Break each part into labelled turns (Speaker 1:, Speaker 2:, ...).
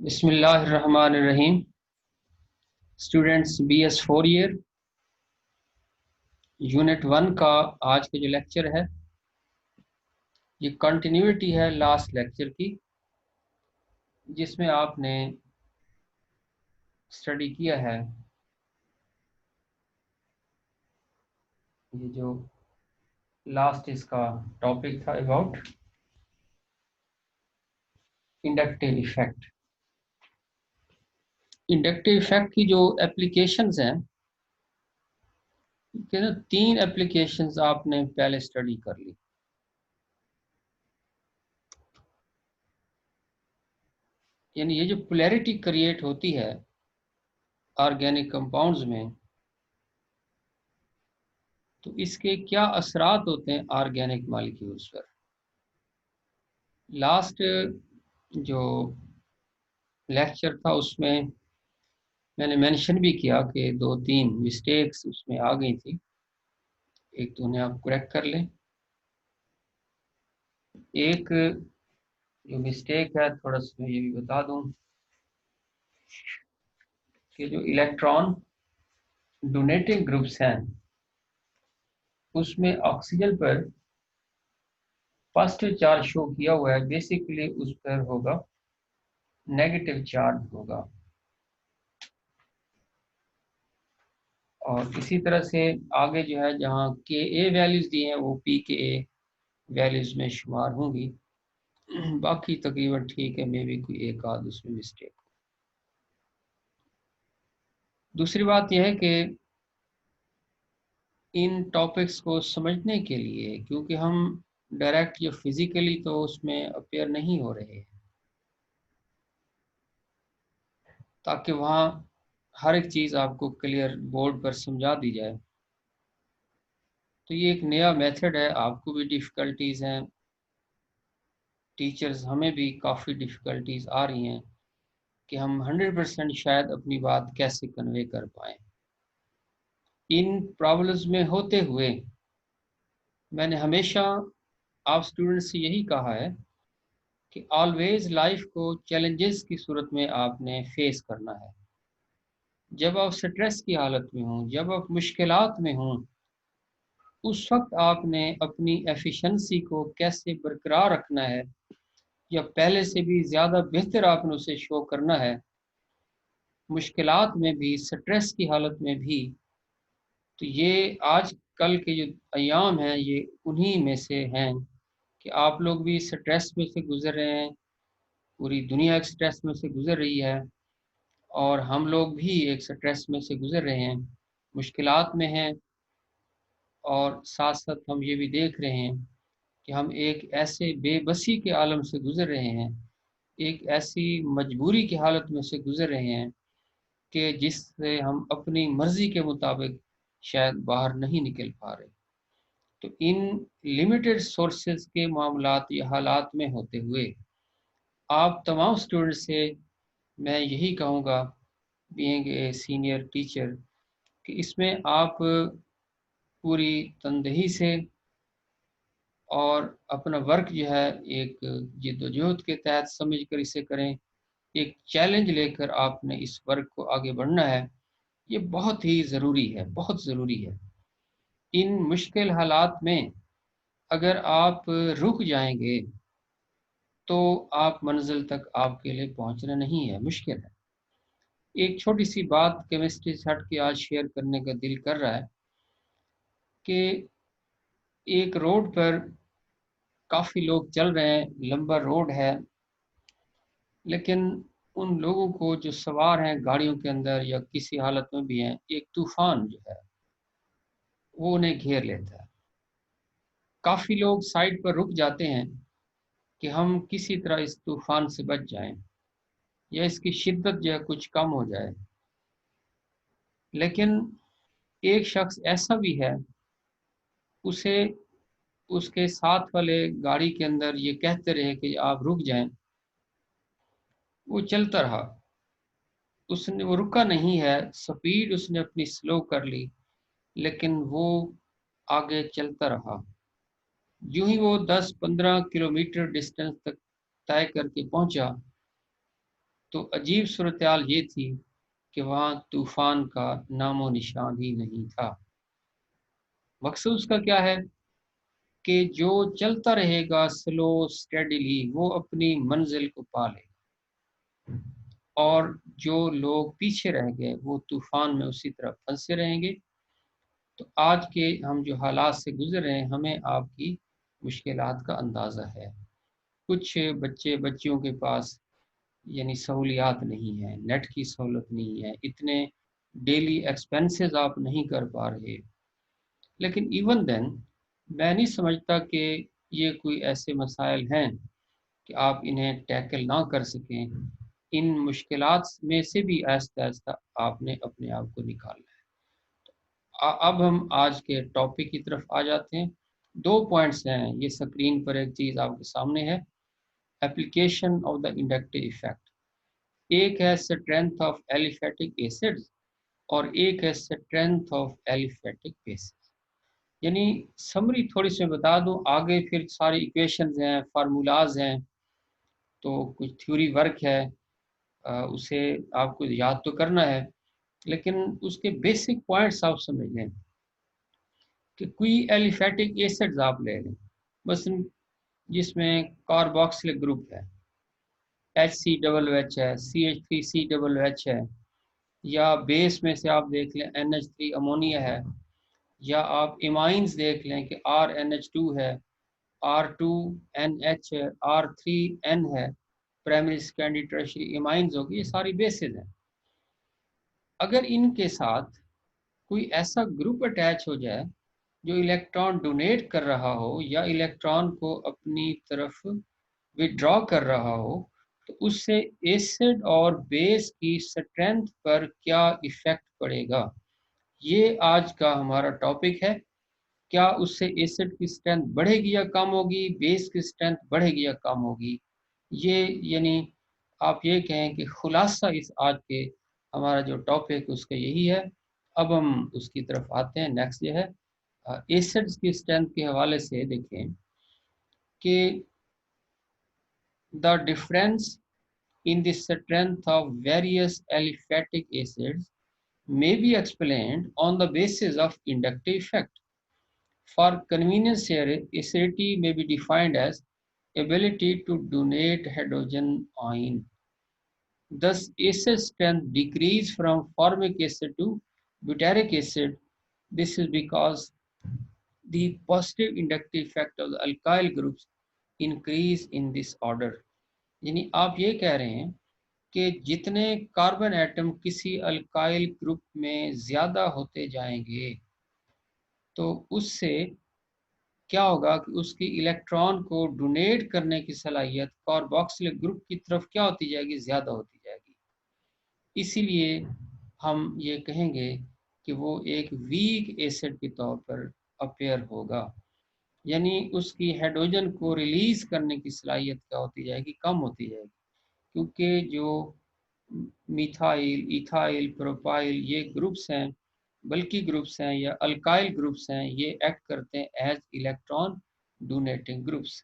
Speaker 1: बिस्मिल्लाहिर्रहमानिर्रहीम। Students BS 4 year unit 1 का आज का जो लेक्चर है ये कंटिन्यूटी है लास्ट लेक्चर की, जिसमें आपने स्टडी किया है ये जो लास्ट इसका टॉपिक था about inductive effect. Inductive effect की जो एप्लीकेशंस हैं कि ना 3 एप्लीकेशंस आपने पहले स्टडी कर ली। यानी ये जो पोलैरिटी क्रिएट होती है ऑर्गेनिक कंपाउंड्स में, तो इसके क्या असरात होते हैं ऑर्गेनिक मॉलिक्यूल्स पर। लास्ट जो लेक्चर था उसमें मैंने मेंशन भी किया कि 2-3 मिस्टेक्स उसमें आ गई थी, एक तो उन्हें आप करेक्ट कर लें। एक जो मिस्टेक है थोड़ा सा मैं ये भी बता दूं कि जो इलेक्ट्रॉन डोनेटिंग ग्रुप्स हैं उसमें ऑक्सीजन पर पॉजिटिव चार्ज शो किया हुआ है, बेसिकली उस पर होगा नेगेटिव चार्ज होगा। और इसी तरह से आगे जो है जहाँ Ka वैल्यूज दी हैं वो Pka वैल्यूज में शुमार होंगी। बाकी तकरीबन ठीक है, मे भी कोई एक आध उसमें मिस्टेक। दूसरी बात यह है कि इन टॉपिक्स को समझने के लिए, क्योंकि हम डायरेक्ट जो फिजिकली तो उसमें अपेयर नहीं हो रहे हैं, ताकि वहाँ हर एक चीज़ आपको क्लियर बोर्ड पर समझा दी जाए। तो ये एक नया मेथड है, आपको भी डिफ़िकल्टीज़ हैं, टीचर्स हमें भी काफ़ी डिफ़िकल्टीज़ आ रही हैं कि हम 100% शायद अपनी बात कैसे कन्वे कर पाएँ। इन प्रॉब्लम्स में होते हुए मैंने हमेशा आप स्टूडेंट्स से यही कहा है कि ऑलवेज लाइफ को चैलेंजेस की सूरत में आपने फेस करना है। जब आप स्ट्रेस की हालत में हों, जब आप मुश्किलात में हों, उस वक्त आपने अपनी एफिशिएंसी को कैसे बरकरार रखना है या पहले से भी ज़्यादा बेहतर आपने उसे शो करना है, मुश्किलात में भी, स्ट्रेस की हालत में भी। तो ये आज कल के जो अयाम हैं ये उन्हीं में से हैं कि आप लोग भी स्ट्रेस में से गुजर रहे हैं, पूरी दुनिया एक स्ट्रेस में से गुजर रही है और हम लोग भी एक स्ट्रेस में से गुजर रहे हैं, मुश्किलात में हैं। और साथ साथ हम ये भी देख रहे हैं कि हम एक ऐसे बेबसी के आलम से गुजर रहे हैं, एक ऐसी मजबूरी की हालत में से गुजर रहे हैं कि जिससे हम अपनी मर्जी के मुताबिक शायद बाहर नहीं निकल पा रहे। तो इन लिमिटेड सोर्सेज के मामलात या हालात में होते हुए आप तमाम स्टूडेंट से मैं यही कहूँगा, बीइंग ए सीनियर टीचर, कि इसमें आप पूरी तनदेही से और अपना वर्क जो है एक जिद्दोजहद के तहत समझ कर इसे करें। एक चैलेंज लेकर आपने इस वर्क को आगे बढ़ना है, ये बहुत ही ज़रूरी है, बहुत ज़रूरी है। इन मुश्किल हालात में अगर आप रुक जाएंगे तो आप मंजिल तक आपके लिए पहुंचना नहीं है, मुश्किल है। एक छोटी सी बात केमिस्ट्री से हट के आज शेयर करने का दिल कर रहा है कि एक रोड पर काफ़ी लोग चल रहे हैं, लंबा रोड है, लेकिन उन लोगों को जो सवार हैं गाड़ियों के अंदर या किसी हालत में भी हैं, एक तूफान जो है वो उन्हें घेर लेता है। काफ़ी लोग साइड पर रुक जाते हैं कि हम किसी तरह इस तूफान से बच जाएं या इसकी शिद्दत जो है कुछ कम हो जाए। लेकिन एक शख्स ऐसा भी है, उसे उसके साथ वाले गाड़ी के अंदर ये कहते रहे कि आप रुक जाएं, वो चलता रहा, उसने वो रुका नहीं है, स्पीड उसने अपनी स्लो कर ली, लेकिन वो आगे चलता रहा। यूं ही वो 10-15 किलोमीटर डिस्टेंस तक तय करके पहुंचा, तो अजीब सूरत-ए-हाल ये थी कि वहाँ तूफान का नामो निशान ही नहीं था। मकसद उसका क्या है कि जो चलता रहेगा स्लो स्टेडीली वो अपनी मंजिल को पा लेगा, और जो लोग पीछे रह गए वो तूफान में उसी तरह फंसे रहेंगे। तो आज के हम जो हालात से गुजर रहे हैं, हमें आपकी मुश्किलात का अंदाज़ा है। कुछ बच्चियों के पास यानी सहूलियात नहीं है, नेट की सहूलत नहीं है, इतने डेली एक्सपेंसेस आप नहीं कर पा रहे। लेकिन इवन देन मैं नहीं समझता कि ये कोई ऐसे मसाइल हैं कि आप इन्हें टैकल ना कर सकें। इन मुश्किलात में से भी आहिस्ता-आहिस्ता आपने अपने आप को निकालना है। अब हम आज के टॉपिक की तरफ आ जाते हैं। 2 पॉइंट्स हैं, ये स्क्रीन पर एक चीज़ आपके सामने है, application of the inductive effect. एक है स्ट्रेंथ ऑफ एलिफैटिक एसिड्स और एक है स्ट्रेंथ ऑफ एलिफैटिक बेसिस। यानी समरी थोड़ी सी बता दूं, आगे फिर सारी इक्वेशंस हैं, फार्मूलाज हैं, तो कुछ थ्योरी वर्क है, उसे आपको याद तो करना है, लेकिन उसके बेसिक पॉइंट्स आप समझ लें कि कोई एलिफैटिक एसिड्स आप ले लें, बस जिसमें कार्बोक्सिलिक ग्रुप है, HCOOH है, CH3COOH है, या बेस में से आप देख लें NH3 अमोनिया है, या आप इमाइंस देख लें कि RNH2 है, R2NH है, R3N है, प्राइमरी सेकेंडरी टर्शियरी इमाइंस होगी, ये सारी बेसिस हैं। अगर इनके साथ कोई ऐसा ग्रुप अटैच हो जाए जो इलेक्ट्रॉन डोनेट कर रहा हो या इलेक्ट्रॉन को अपनी तरफ विड्रॉ कर रहा हो, तो उससे एसिड और बेस की स्ट्रेंथ पर क्या इफेक्ट पड़ेगा, ये आज का हमारा टॉपिक है। क्या उससे एसिड की स्ट्रेंथ बढ़ेगी या कम होगी, बेस की स्ट्रेंथ बढ़ेगी या कम होगी, ये यानी आप ये कहें कि खुलासा इस आज के हमारा जो टॉपिक उसका यही है। अब हम उसकी तरफ आते हैं। नेक्स्ट ये है एसिड्स की स्ट्रेंथ के हवाले से देखें कि the difference in the strength of various aliphatic acids may be explained on the basis of inductive effect. For convenience here, acidity may be defined as ability to donate hydrogen ion. Thus, acid strength decrease from formic acid to butyric acid. This is because the positive inductive effect of the alkyl groups increase in this order. यानी आप ये कह रहे हैं कि जितने carbon atom किसी alkyl group में ज़्यादा होते जाएंगे, तो उससे क्या होगा कि उसकी इलेक्ट्रॉन को डोनेट करने की सलाहियत कार्बोक्सिलिक ग्रुप की तरफ क्या होती जाएगी, ज़्यादा होती जाएगी। इसीलिए हम ये कहेंगे कि वो एक वीक एसिड के तौर पर अपेयर होगा, यानी उसकी हाइड्रोजन को रिलीज करने की सलाहियत क्या होती जाएगी, कम होती जाएगी, क्योंकि जो मिथाइल, इथाइल, प्रोपाइल ये ग्रुप्स हैं, बल्कि ग्रुप्स हैं या अल्काइल ग्रुप्स हैं, ये एक्ट करते हैं एज इलेक्ट्रॉन डोनेटिंग ग्रुप्स।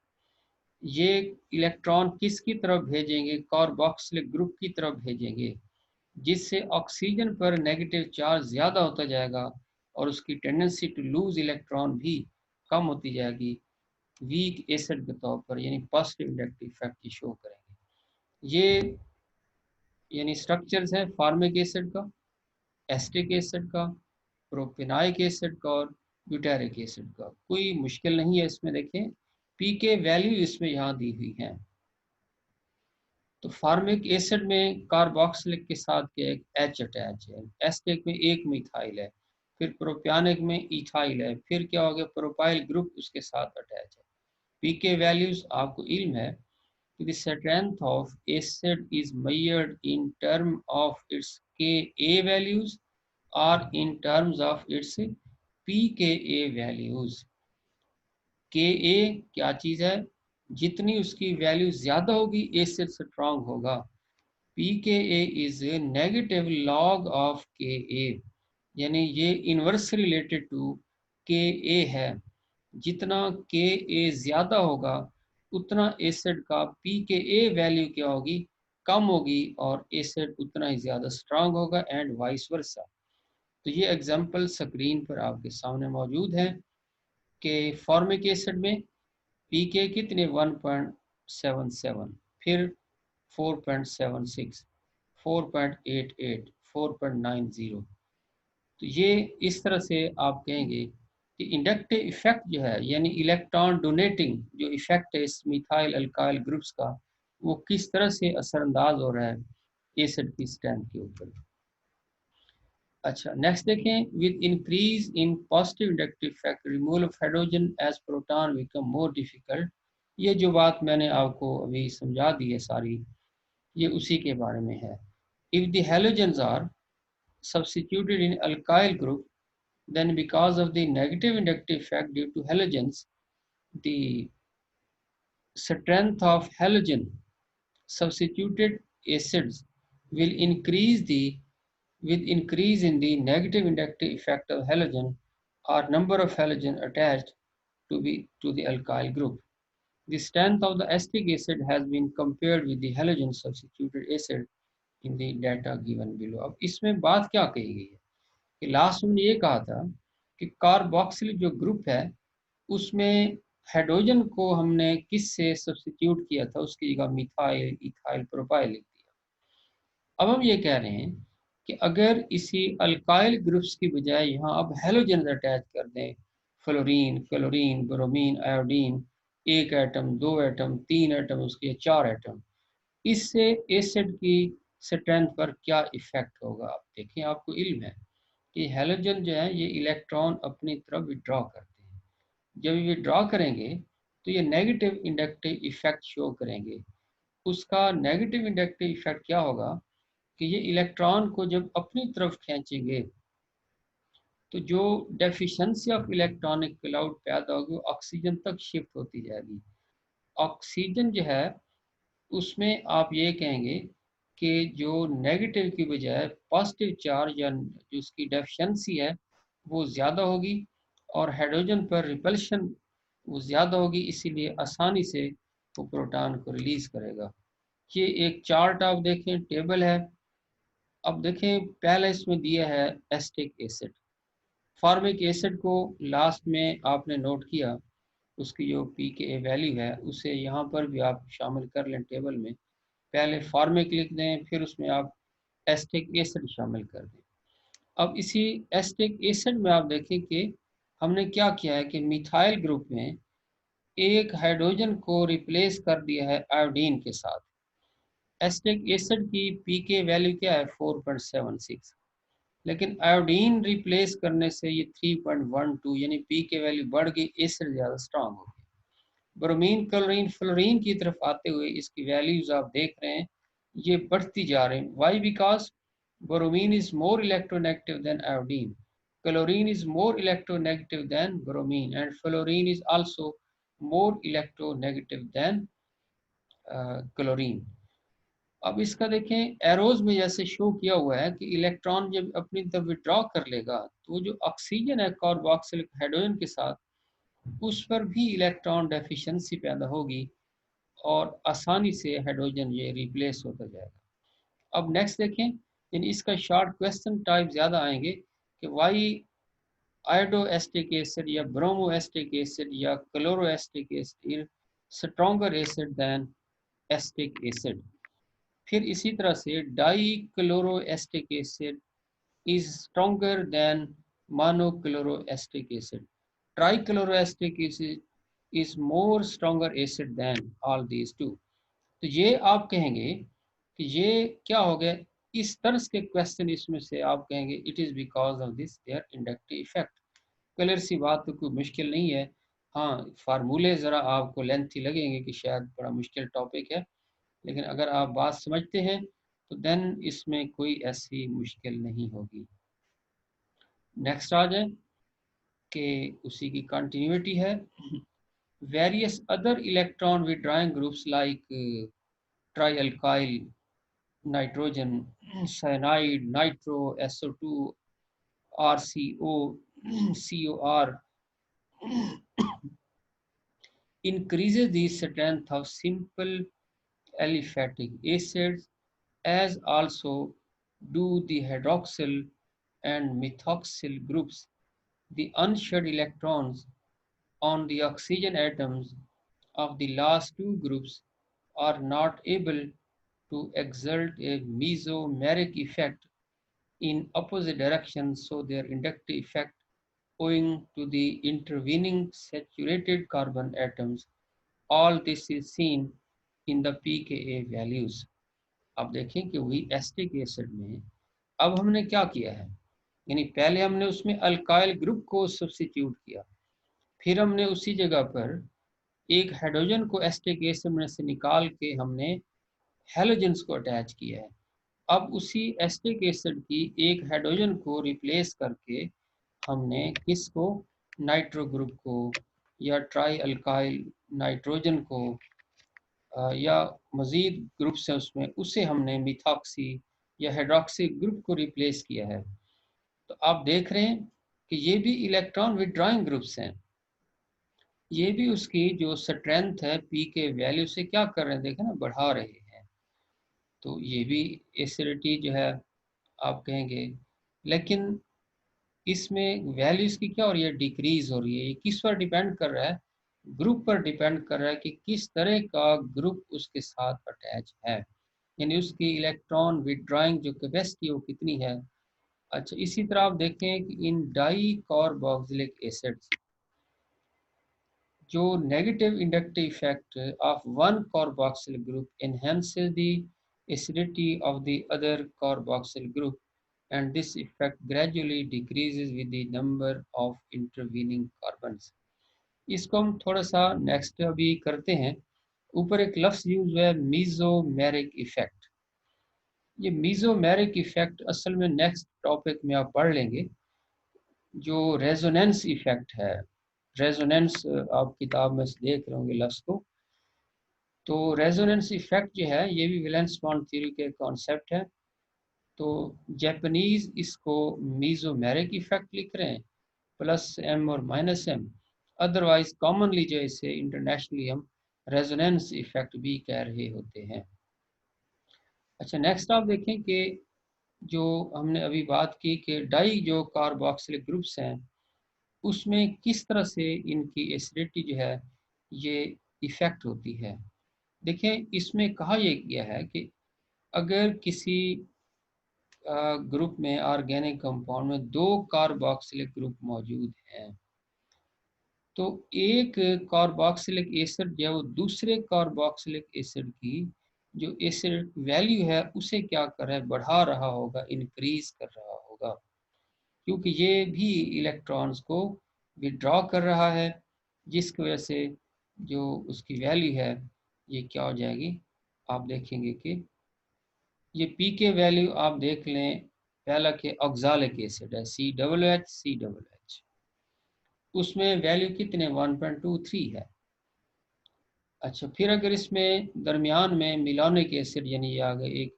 Speaker 1: ये इलेक्ट्रॉन किसकी तरफ भेजेंगे, कार्बोक्सिलिक ग्रुप की तरफ भेजेंगे, जिससे ऑक्सीजन पर नेगेटिव चार्ज ज़्यादा होता जाएगा और उसकी टेंडेंसी टू लूज इलेक्ट्रॉन भी कम होती जाएगी, वीक एसिड के तौर पर, यानी पॉजिटिव इलेक्ट्रिक इफेक्ट शो करेंगे। ये यानी स्ट्रक्चर्स है फार्मिक एसिड का, एस्टिक एसिड का, प्रोपेनाइक एसिड का और ब्यूटेरिक एसिड का। कोई मुश्किल नहीं है इसमें, देखें पी के वैल्यू इसमें यहाँ दी हुई है। तो फार्मिक एसिड में कार्बोक्सिलिक के साथ क्या एक एच अटैच है, एस्टिक में एक मिथाइल है, फिर प्रोपियानिक में इथाइल है, फिर क्या हो गया प्रोपाइल ग्रुप उसके साथ अटैच है। पी के वैल्यूज आपको इल्म है कि the strength of acid is measured in terms of its Ka values or in terms of its pKa values. Ka क्या चीज़ है, जितनी उसकी वैल्यू ज़्यादा होगी एसिड स्ट्रॉन्ग होगा। pKa is a negative log of Ka, यानी ये इनवर्स रिलेटेड टू Ka है। जितना Ka ज़्यादा होगा उतना एसिड का pKa वैल्यू क्या होगी, कम होगी और एसिड उतना ही ज़्यादा स्ट्रांग होगा एंड वाइस वर्सा। तो ये एग्जांपल स्क्रीन पर आपके सामने मौजूद है कि फॉर्मिक एसिड में पीके कितने 1.77, फिर 4.76, 4.88, 4.90। तो ये इस तरह से आप कहेंगे कि इंडक्टिव इफेक्ट जो है यानी इलेक्ट्रॉन डोनेटिंग जो इफेक्ट है इस मिथाइल अल्काइल ग्रुप्स का, वो किस तरह से असरअंदाज हो रहा है एसिड की स्ट्रेंथ के ऊपर। अच्छा, नेक्स्ट देखें, with increase in positive inductive effect removal of hydrogen as proton become more difficult. ये जो बात मैंने आपको अभी समझा दी है सारी, ये उसी के बारे में है। If the halogens are substituted in alkyl group, then because of the negative inductive effect due to halogens, the strength of halogen substituted acids will increase the with increase in the negative inductive effect of halogen or number of halogen attached to the alkyl group. The strength of the acetic acid has been compared with the halogen substituted acid in the data given below. अब इसमें बात क्या कही गई है कि last में ये कहा था कि कार्बोक्सिल जो ग्रुप है उसमें हाइड्रोजन को हमने किस से सब्स्टिट्यूट किया था, उसकी जगह मिथाइल इथाइल प्रोपाइल लिख दिया। अब हम ये कह रहे हैं कि अगर इसी अल्काइल ग्रुप्स की बजाय यहाँ अब हेलोजन अटैच कर दें, फ्लोरीन, क्लोरीन, ब्रोमीन, आयोडीन, एक एटम, दो एटम, तीन एटम, उसके चार एटम, इससे एसिड की स्ट्रेंथ पर क्या इफेक्ट होगा। आप देखें, आपको इल्म है कि हैलोजन जो है ये इलेक्ट्रॉन अपनी तरफ विड्रॉ करते हैं। जब ये विड्रॉ करेंगे तो ये नेगेटिव इंडक्टिव इफेक्ट शो करेंगे। उसका नेगेटिव इंडक्टिव इफेक्ट क्या होगा कि ये इलेक्ट्रॉन को जब अपनी तरफ खींचेंगे तो जो डेफिशिएंसी ऑफ इलेक्ट्रॉनिक क्लाउड पैदा होगी वो ऑक्सीजन तक शिफ्ट होती जाएगी। ऑक्सीजन जो है उसमें आप ये कहेंगे कि जो नेगेटिव की बजाय पॉजिटिव चार्ज या जो उसकी डेफिशिएंसी है वो ज़्यादा होगी और हाइड्रोजन पर रिपल्शन वो ज़्यादा होगी, इसीलिए आसानी से वो प्रोटॉन को रिलीज़ करेगा। ये एक चार्ट आप देखें, टेबल है। अब देखें, पहले इसमें दिया है एसिटिक एसिड। फॉर्मिक एसिड को लास्ट में आपने नोट किया, उसकी जो पीके वैल्यू है उसे यहाँ पर भी आप शामिल कर लें टेबल में। पहले फॉर्मिक लिख दें, फिर उसमें आप एसिटिक एसिड शामिल कर दें। अब इसी एसिटिक एसिड में आप देखें कि हमने क्या किया है कि मिथाइल ग्रुप में एक हाइड्रोजन को रिप्लेस कर दिया है आयोडीन के साथ। एसिटिक एसिड की पीके वैल्यू क्या है 4.76, लेकिन आयोडीन रिप्लेस करने से ये 3.12 यानी पीके वैल्यू बढ़ गई, एसिड ज़्यादा स्ट्रांग हो गई। ब्रोमीन, क्लोरीन, फ्लोरीन की तरफ आते हुए इसकी वैल्यूज आप देख रहे हैं ये बढ़ती जा रही हैं। Why? Because bromine is more electronegative than iodine, chlorine is more electronegative than bromine, and fluorine is also more electronegative than chlorine. अब इसका देखें, एरोज में जैसे शो किया हुआ है कि इलेक्ट्रॉन जब अपनी तरफ विड्रॉ कर लेगा तो जो ऑक्सीजन है कार्बोक्सिलिक हाइड्रोजन के साथ, उस पर भी इलेक्ट्रॉन डेफिशिएंसी पैदा होगी और आसानी से हाइड्रोजन ये रिप्लेस होता जाएगा। अब नेक्स्ट देखें, यानी इसका शॉर्ट क्वेश्चन टाइप ज़्यादा आएंगे कि वाई आयोडोएस्टिक एसिड या ब्रोमोएस्टिक एसिड या chloroacetic acid stronger acid than acetic acid. फिर इसी तरह से di chloroacetic acid is stronger than monochloroacetic acid. Trichloroacetic is more stronger acid than all these two. तो ये आप कहेंगे कि ये क्या हो गया, इस तरह के क्वेश्चन इसमें से आप कहेंगे it is because of this there inductive effect. Clear सी बात, तो कोई मुश्किल नहीं है। हाँ, फार्मूले ज़रा आपको लेंथी लगेंगे कि शायद बड़ा मुश्किल टॉपिक है, लेकिन अगर आप बात समझते हैं तो देन इसमें कोई ऐसी मुश्किल नहीं होगी। नेक्स्ट आ जाए कि उसी की कंटिन्यूटी है। Various other electron withdrawing groups like trialkyl nitrogen, cyanide, nitro, SO2, RCO, COR increases the strength of simple aliphatic acids, as also do the hydroxyl and methoxyl groups. The unshared electrons on the oxygen atoms of the last two groups are not able to exert a mesomeric effect in opposite directions, so their inductive effect, owing to the intervening saturated carbon atoms, all this is seen in the pKa values. अब देखें कि वही acetic acid में अब हमने क्या किया है, यानी पहले हमने उसमें अल्काइल ग्रुप को सब्स्टिट्यूट किया, फिर हमने उसी जगह पर एक हाइड्रोजन को एस्टिक एसिड में से निकाल के हमने हैलोजेंस को अटैच किया है। अब उसी एस्टिक एसिड की एक हाइड्रोजन को रिप्लेस करके हमने किसको, नाइट्रो ग्रुप को या ट्राई अल्काइल नाइट्रोजन को या मजीद ग्रुप्स हैं उसमें, उसे हमने मिथॉक्सी या हाइड्रोक्सी ग्रुप को रिप्लेस किया है। तो आप देख रहे हैं कि ये भी इलेक्ट्रॉन विड्रॉइंग ग्रुप्स हैं, ये भी उसकी जो स्ट्रेंथ है पी के वैल्यू से क्या कर रहे हैं, देखें ना, बढ़ा रहे हैं। तो ये भी एसिडिटी जो है आप कहेंगे, लेकिन इसमें वैल्यू इसकी क्या हो रही है, डिक्रीज हो रही है। ये किस पर डिपेंड कर रहा है, ग्रुप पर डिपेंड कर रहा है कि किस तरह का ग्रुप उसके साथ अटैच है, यानी उसकी इलेक्ट्रॉन विड्रॉइंग जो कैपेसिटी वो कितनी है। अच्छा, इसी तरह आप देखें कि इन डाई कार्बोक्सिलिक एसिड्स जो negative inductive effect of one carboxyl group enhances the acidity of the other carboxyl group, and this effect gradually decreases with the number of intervening carbons. इसको हम थोड़ा सा नेक्स्ट अभी करते हैं। ऊपर एक लफ्ज यूज हुआ है मीजोमेरिक इफेक्ट। ये मीजोमेरिक इफेक्ट असल में नेक्स्ट टॉपिक में आप पढ़ लेंगे। जो रेजोनेंस इफेक्ट है, रेजोनेंस आप किताब में देख रहे होंगे लफ्ज को, तो रेजोनेंस इफेक्ट जो है ये भी वैलेंस बॉन्ड थ्योरी के कॉन्सेप्ट है। तो जापानीज इसको मीजोमेरिक इफेक्ट लिख रहे हैं, प्लस एम और माइनस एम। अदरवाइज कॉमनली जो इसे इंटरनेशनली हम रेजोनेंस इफेक्ट भी कह रहे होते हैं। अच्छा, नेक्स्ट आप देखें कि जो हमने अभी बात की कि डाई जो कार्बोक्सिलिक ग्रुप्स हैं उसमें किस तरह से इनकी एसिडिटी जो है ये इफेक्ट होती है। देखें, इसमें कहा यह गया है कि अगर किसी ग्रुप में ऑर्गेनिक कंपाउंड में दो कार्बोक्सिलिक ग्रुप मौजूद हैं, तो एक कार्बोक्सिलिक एसिड जो है वो दूसरे कार्बोक्सिलिक एसिड की जो एसिड वैल्यू है उसे क्या कर रहा है, बढ़ा रहा होगा, इंक्रीज कर रहा होगा, क्योंकि ये भी इलेक्ट्रॉन्स को विड्रॉ कर रहा है, जिसकी वजह से जो उसकी वैल्यू है ये क्या हो जाएगी। आप देखेंगे कि ये पी के वैल्यू आप देख लें, पहला के ऑक्सालिक एसिड है COOH, उसमें वैल्यू कितने 1.23 है। अच्छा, फिर अगर इसमें दरमियान में मिलानिक एसिड यानी आ गए एक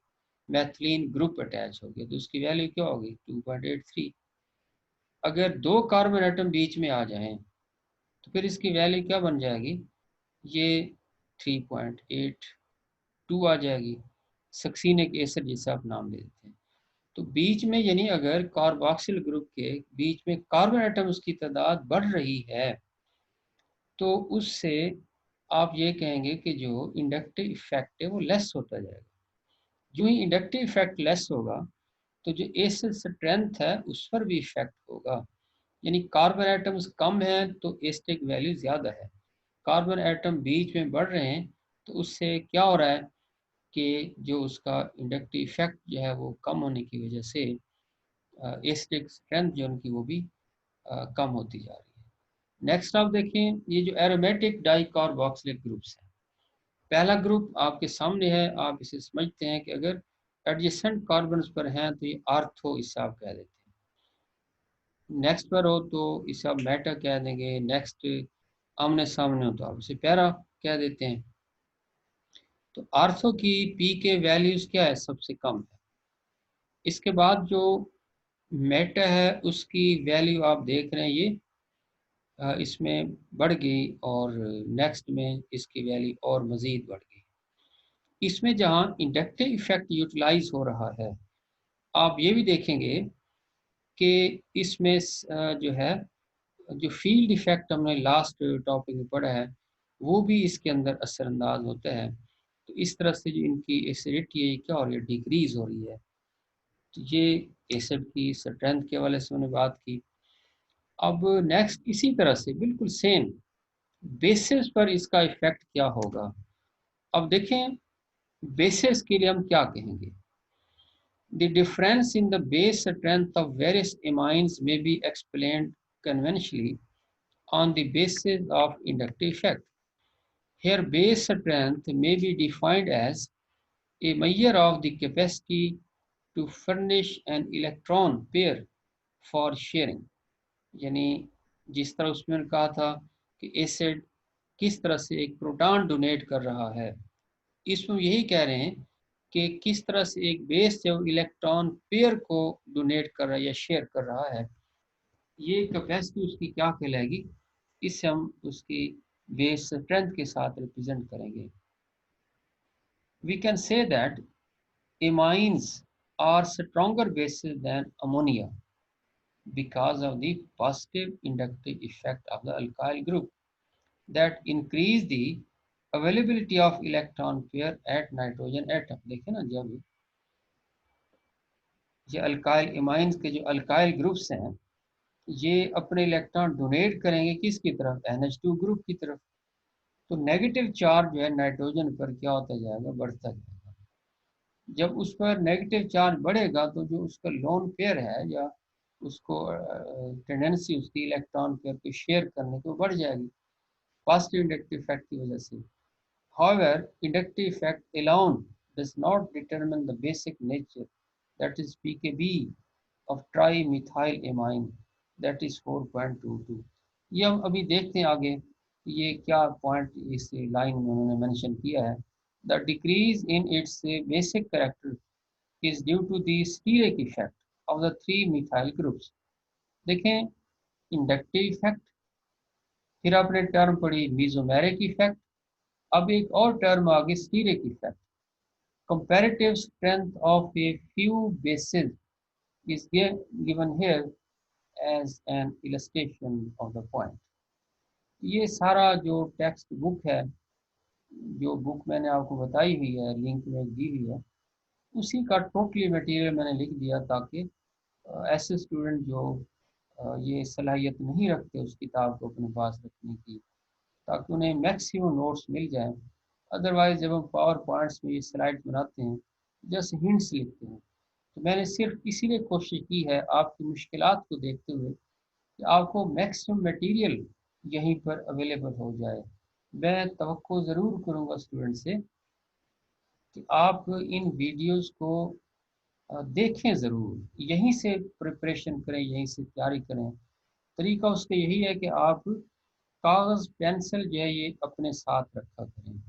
Speaker 1: मैथिलीन ग्रुप अटैच हो गया तो उसकी वैल्यू क्या होगी 2.83। अगर दो कार्बन एटम बीच में आ जाएं तो फिर इसकी वैल्यू क्या बन जाएगी, ये 3.82 आ जाएगी। सक्सीनिक एसिड जिसे आप नाम दे देते हैं। तो बीच में यानी अगर कार्बोक्सिल ग्रुप के बीच में कार्बन एटम्स की तादाद बढ़ रही है तो उससे आप ये कहेंगे कि जो इंडक्टिव इफेक्ट है वो लेस होता जाएगा। जो ही इंडक्टिव इफेक्ट लेस होगा तो जो एसिड स्ट्रेंथ है उस पर भी इफेक्ट होगा, यानी कार्बन एटम्स कम है तो एसिडिक वैल्यू ज़्यादा है, कार्बन एटम बीच में बढ़ रहे हैं तो उससे क्या हो रहा है कि जो उसका इंडक्टिव इफेक्ट जो है वो कम होने की वजह से एसिडिक स्ट्रेंथ जो उनकी वो भी कम होती जा रही है। नेक्स्ट आप देखें, ये जो एरोमेटिक डाइकार्बोक्सिलिक ग्रुप्स हैं, पहला ग्रुप आपके सामने है, आप इसे समझते हैं कि अगर एडजेसेंट कार्बन्स पर हैं तो ये आर्थो इसे आप कह देते हैं, नेक्स्ट पर हो तो इसे आप मेटा कह देंगे, नेक्स्ट आमने सामने हो तो आप इसे पैरा कह देते हैं। तो आर्थो की पी के वैल्यूज क्या है, सबसे कम है। इसके बाद जो मेटा है उसकी वैल्यू आप देख रहे हैं ये इसमें बढ़ गई और नेक्स्ट में इसकी वैल्यू और मज़ीद बढ़ गई। इसमें जहां इंडक्टिव इफेक्ट यूटिलाइज हो रहा है, आप ये भी देखेंगे कि इसमें जो है, जो फील्ड इफेक्ट हमने लास्ट टॉपिक में पढ़ा है, वो भी इसके अंदर असरअंदाज होते हैं। तो इस तरह से जो इनकी एसिडिटी है क्या हो रही है, डिक्रीज हो रही है। तो ये एसिड की स्ट्रेंथ के हवाले से मैंने बात की। अब नेक्स्ट इसी तरह से बिल्कुल सेम बेसिस पर इसका इफेक्ट क्या होगा। अब देखें बेसिस के लिए हम क्या कहेंगे। The difference in the base strength of various amines may be explained conventionally on the basis of inductive effect. Here base strength may be defined as a measure of the capacity to furnish an electron pair for sharing. यानी जिस तरह उसमें कहा था कि acid किस तरह से एक प्रोटॉन डोनेट कर रहा है, इसमें यही कह रहे हैं कि किस तरह से एक बेस जो इलेक्ट्रॉन पेयर को डोनेट कर रहा है या शेयर कर रहा है, ये कैपेसिटी उसकी क्या कहलाएगी, इससे हम उसकी बेस स्ट्रेंथ के साथ रिप्रेजेंट करेंगे। We can say that amines are stronger bases than ammonia because of the positive inductive effect of the alkyl group that increase the availability of electron pair at nitrogen atom। देखिए ना, जब ये alkyl इमाइंस के जो alkyl groups हैं, ये अपने electron donate करेंगे किसकी तरफ, NH2 ग्रुप की तरफ। तो नेगेटिव चार्ज जो है नाइट्रोजन पर क्या होता जाएगा, बढ़ता जाएगा। जब उस पर नेगेटिव चार्ज बढ़ेगा तो जो उसका लोन पेयर है या उसको टेंडेंसी उसकी इलेक्ट्रॉन पेयर को शेयर करने की बढ़ जाएगी पॉजिटिव इंडक्टिव इफेक्ट की वजह से। However, inductive effect alone does not determine the basic nature, that is pKb of trimethylamine, that is 4.22। ये हम अभी देखते हैं आगे ये क्या पॉइंट इस लाइन में उन्होंने मेंशन किया है। The decrease in its basic character is due to the steric effect of the three methyl groups। देखें इंडक्टिव इफेक्ट, फिर आपने टर्म पढ़ी मीजोमेरिक इफेक्ट, अब एक और टर्म आ गई steric effect. Comparative strength of a few bases is given here as an illustration of the point। ये सारा जो टेक्स्ट बुक है, जो बुक मैंने आपको बताई हुई है, लिंक में दी हुई है, उसी का टोटली मटेरियल मैंने लिख दिया ताकि ऐसे स्टूडेंट जो ये सलाहियत नहीं रखते उस किताब को अपने पास रखने की, ताकि उन्हें मैक्सिमम नोट्स मिल जाएं। अदरवाइज जब हम पावर पॉइंट्स में ये स्लाइड बनाते हैं, जस्ट हिंट्स लिखते हैं। तो मैंने सिर्फ इसीलिए कोशिश की है आपकी मुश्किलात को देखते हुए कि आपको मैक्सिमम मटेरियल यहीं पर अवेलेबल हो जाए। मैं तवक्को ज़रूर करूँगा स्टूडेंट से कि आप इन वीडियोस को देखें ज़रूर, यहीं से प्रिपरेशन करें, यहीं से तैयारी करें। तरीका उसका यही है कि आप कागज़ पेंसिल जो है ये अपने साथ रखा करें।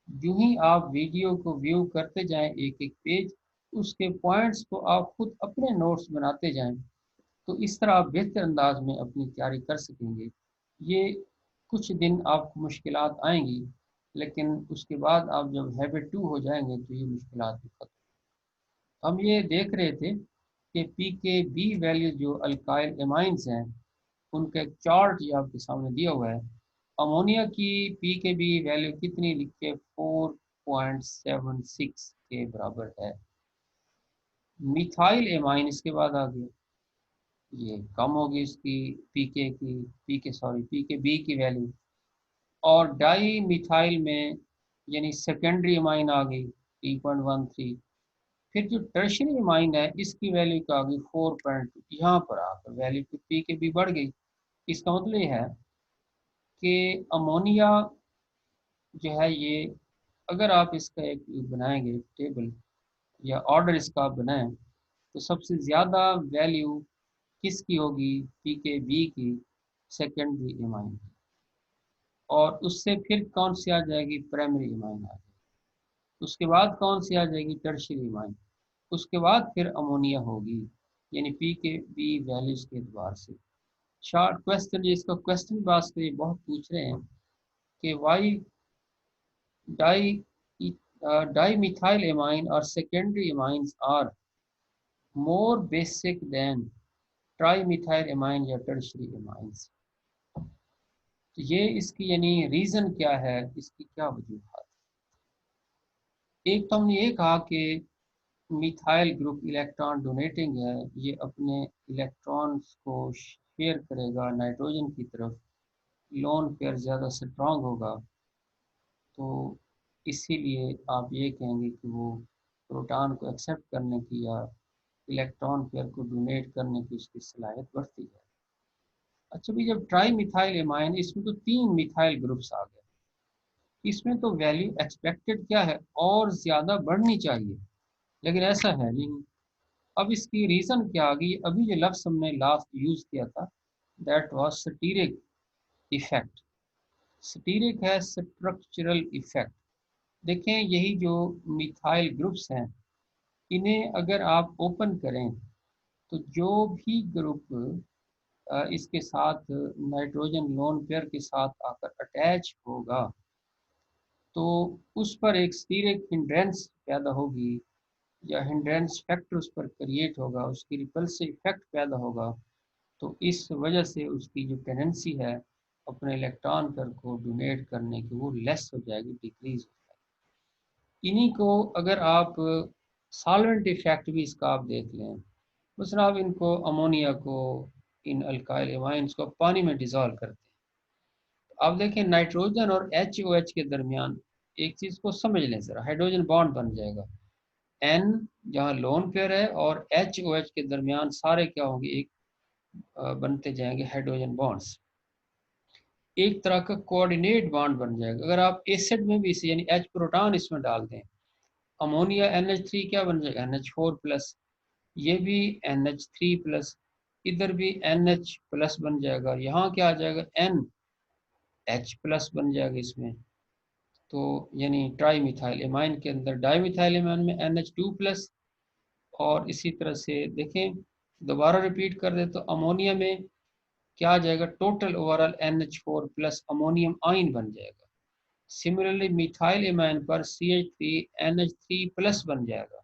Speaker 1: यूं ही आप वीडियो को व्यू करते जाएं एक एक पेज, उसके पॉइंट्स को आप खुद अपने नोट्स बनाते जाएं, तो इस तरह आप बेहतर अंदाज में अपनी तैयारी कर सकेंगे। ये कुछ दिन आपको मुश्किलात आएंगी, लेकिन उसके बाद आप जब हैबिट टू हो जाएंगे तो ये मुश्किलात भी खत्म। हम ये देख रहे थे कि pKb वैल्यू जो अल्काइल एमाइंस हैं उनका एक चार्ट ये आपके सामने दिया हुआ है। अमोनिया की pKb वैल्यू कितनी लिखी है, 4.76 के बराबर है। मिथाइल एमाइन इसके बाद आ गया, ये कम होगी इसकी pKb की वैल्यू। और डाई मिथाइल में यानी सेकेंडरी एमाइन आ गई 3.13। फिर जो टर्शियरी एमाइन है इसकी वैल्यू क्या आ गई 4.2। यहाँ पर आकर वैल्यू pKb बढ़ गई। इसका मतलब ये है कि अमोनिया जो है ये, अगर आप इसका एक बनाएंगे टेबल या ऑर्डर इसका आप बनाएं, तो सबसे ज़्यादा वैल्यू किसकी होगी, pKb की, सेकेंडरी एमाइन की। और उससे फिर कौन सी आ जाएगी, प्राइमरी एमाइन आ जाएगी। उसके बाद कौन सी आ जाएगी, टर्शियरी एमाइन। उसके बाद फिर अमोनिया होगी, यानी pKb वैल्यूज के एतबार से। शॉर्ट क्वेश्चन, इसका क्वेश्चन वास्ते बहुत पूछ रहे हैं कि why di Dimethylamine or secondary amines are more basic than trimethylamine या tertiary amines. तो ये इसकी यानी रीजन क्या है, इसकी क्या वजूहत। एक तो हमने ये कहा कि मिथाइल ग्रुप इलेक्ट्रॉन डोनेटिंग है, ये अपने इलेक्ट्रॉन्स को शेयर करेगा नाइट्रोजन की तरफ, लोन पेयर ज़्यादा स्ट्रांग होगा, तो इसीलिए आप ये कहेंगे कि वो प्रोटॉन को एक्सेप्ट करने की या इलेक्ट्रॉन पेयर को डोनेट करने की उसकी सलाहियत बढ़ती है। अच्छा भी, जब ट्राई मिथाइल एमाइन, इसमें तो 3 मिथाइल ग्रुप्स आ गए, इसमें तो वैल्यू एक्सपेक्टेड क्या है, और ज़्यादा बढ़नी चाहिए, लेकिन ऐसा है नहीं। अब इसकी रीज़न क्या आ गई, अभी जो लफ्ज़ हमने लास्ट यूज़ किया था, that was steric effect. Steric है स्ट्रक्चरल इफेक्ट। देखें, यही जो मिथाइल ग्रुप्स हैं, इन्हें अगर आप ओपन करें तो जो भी ग्रुप इसके साथ नाइट्रोजन लोन पेयर के साथ आकर अटैच होगा, तो उस पर एक स्टीरिक हिंड्रेंस पैदा होगी या हिंड्रेंस फैक्टर उस पर क्रिएट होगा, उसकी रिपल्सिव इफेक्ट पैदा होगा। तो इस वजह से उसकी जो टेंडेंसी है अपने इलेक्ट्रॉन पेयर को डोनेट करने की, वो लेस हो जाएगी, डिक्रीज हो जाएगी। इन्हीं को अगर आप सॉल्वेंट इफेक्ट भी इसका आप देख लें, मसलन आप इनको अमोनिया को, इन अल्काइल एमाइंस को पानी में डिजोल्व करते हैं, आप देखें नाइट्रोजन और HOH के दरमियान एक चीज को समझ लें जरा, हाइड्रोजन बॉन्ड बन जाएगा, N जहाँ लोन पेयर है और HOH के दरमियान सारे क्या होंगे, एक बनते जाएंगे हाइड्रोजन बॉन्ड्स, एक तरह का कोऑर्डिनेट बॉन्ड बन जाएगा। अगर आप एसिड में भी इसे यानी H प्रोटॉन इसमें डाल दें, अमोनिया NH3 क्या बन जाएगा, NH4 प्लस, ये भी NH3 प्लस, इधर भी NH प्लस बन जाएगा, यहाँ क्या आ जाएगा, NH प्लस बन जाएगा इसमें। तो यानी ट्राई मिथाइल एमाइन के अंदर डाई मिथाइल एमाइन में NH2 प्लस, और इसी तरह से देखें, दोबारा रिपीट कर दे तो अमोनिया में क्या आ जाएगा, total overall NH4 plus ammonium आइन बन जाएगा। सिमिलरली मिथाइल एमाइन पर CH3 NH3 प्लस बन जाएगा।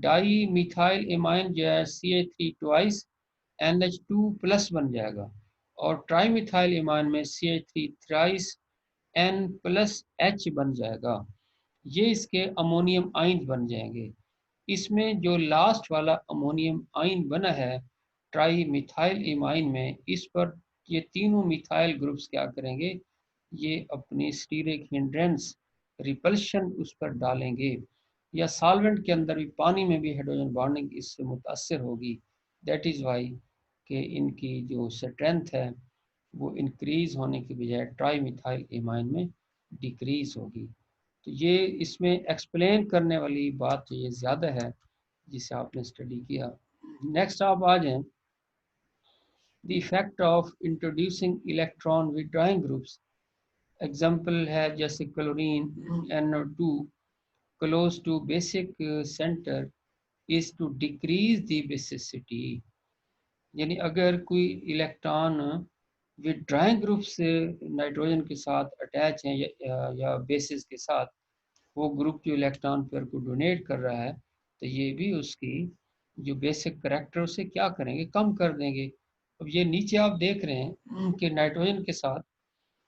Speaker 1: डाई मिथाइल एमाइन जो है CH3 ट्वाइस NH2 प्लस बन जाएगा, और ट्राई मिथाइल एमाइन में CH3 thrice N plus H बन जाएगा। ये इसके अमोनियम आइन बन जाएंगे। इसमें जो लास्ट वाला अमोनियम आइन बना है ट्राई मिथाइल इमाइन में, इस पर ये तीनों मिथाइल ग्रुप्स क्या करेंगे, ये अपनी स्टीरिक हिंड्रेंस रिपल्शन उस पर डालेंगे, या सॉल्वेंट के अंदर भी, पानी में भी हाइड्रोजन बॉन्डिंग इससे मुतासर होगी। दैट इज़ वाई कि इनकी जो स्ट्रेंथ है वो इंक्रीज होने की बजाय ट्राई मिथाइल इमाइन में डिक्रीज होगी। तो ये इसमें एक्सप्लेन करने वाली बात जो ये ज़्यादा है जिसे आपने स्टडी किया। नेक्स्ट आप आ जाएं, the effect of introducing electron withdrawing groups. Example है जैसे chlorine NO2 close to basic centre is to decrease the basicity. यानी अगर कोई इलेक्ट्रॉन विड्रॉइंग ग्रुप से नाइट्रोजन के साथ अटैच है या बेसिस के साथ, वो ग्रुप जो इलेक्ट्रॉन पेयर को डोनेट कर रहा है, तो ये भी उसकी जो बेसिक करेक्टर उसे क्या करेंगे, कम कर देंगे। अब ये नीचे आप देख रहे हैं कि नाइट्रोजन के साथ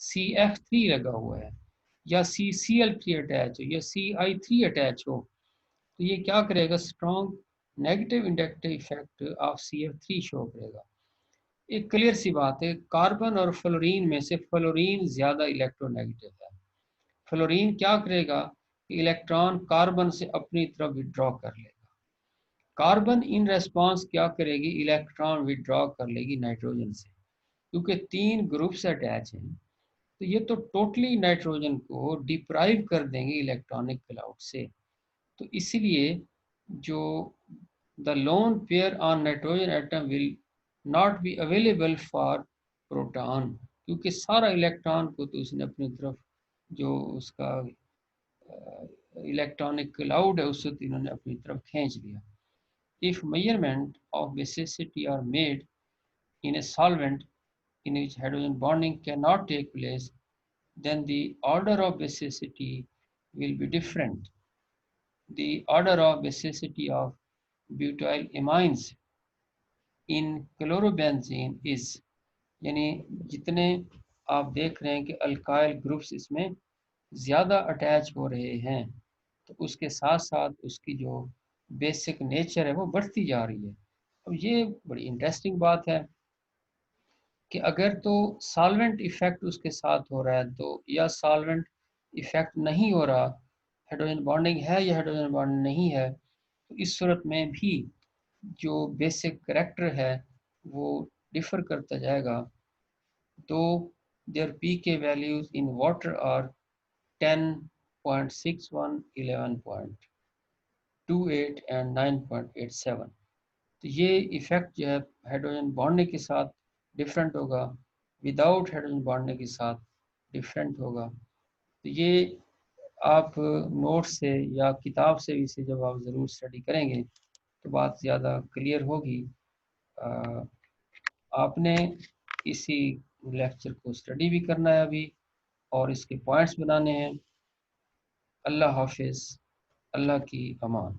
Speaker 1: CF3 लगा हुआ है, या CCl3 अटैच हो, या CI3 अटैच हो, तो ये क्या करेगा, strong negative inductive effect of CF3 show करेगा। एक क्लियर सी बात है, कार्बन और फ्लोरीन में से फ्लोरीन ज़्यादा इलेक्ट्रोनेगेटिव है। फ्लोरीन क्या करेगा, इलेक्ट्रॉन कार्बन से अपनी तरफ विड्रॉ कर लेगा, कार्बन इन रेस्पॉन्स क्या करेगी, इलेक्ट्रॉन विड्रॉ कर लेगी नाइट्रोजन से, क्योंकि 3 ग्रुप्स अटैच हैं, तो ये तो टोटली नाइट्रोजन को डिप्राइव कर देंगे इलेक्ट्रॉनिक क्लाउड से। तो इसीलिए जो the lone pair on nitrogen atom will not be available for proton, क्योंकि सारा इलेक्ट्रॉन को तो उसने अपनी तरफ जो उसका इलेक्ट्रॉनिक क्लाउड है उससे तो इन्होंने अपनी तरफ खींच लिया। If measurement of basicity are made in a solvent in which hydrogen bonding cannot take place, then the order of basicity will be different. The order of basicity of butyl amines in chlorobenzene is, यानी जितने आप देख रहे हैं कि alkyl groups इसमें ज़्यादा attach हो रहे हैं, तो उसके साथ साथ उसकी जो बेसिक नेचर है वो बढ़ती जा रही है। अब ये बड़ी इंटरेस्टिंग बात है कि अगर तो सॉल्वेंट इफेक्ट उसके साथ हो रहा है तो, या सॉल्वेंट इफेक्ट नहीं हो रहा, हाइड्रोजन बॉन्डिंग है या हाइड्रोजन बॉन्डिंग नहीं है, तो इस सूरत में भी जो बेसिक करैक्टर है वो डिफर करता जाएगा। तो their pK values in water are 10.61, 11.28 and 9.87। तो ये इफेक्ट जो है हाइड्रोजन बॉन्डिंग के साथ डिफरेंट होगा, विदाउट हाइड्रोजन बॉन्डिंग के साथ डिफरेंट होगा। तो ये आप नोट से या किताब से भी से जब आप ज़रूर स्टडी करेंगे तो बात ज़्यादा क्लियर होगी। आपने इसी लेक्चर को स्टडी भी करना है अभी और इसके पॉइंट्स बनाने हैं। अल्लाह हाफिज़, अल्लाह की अमान।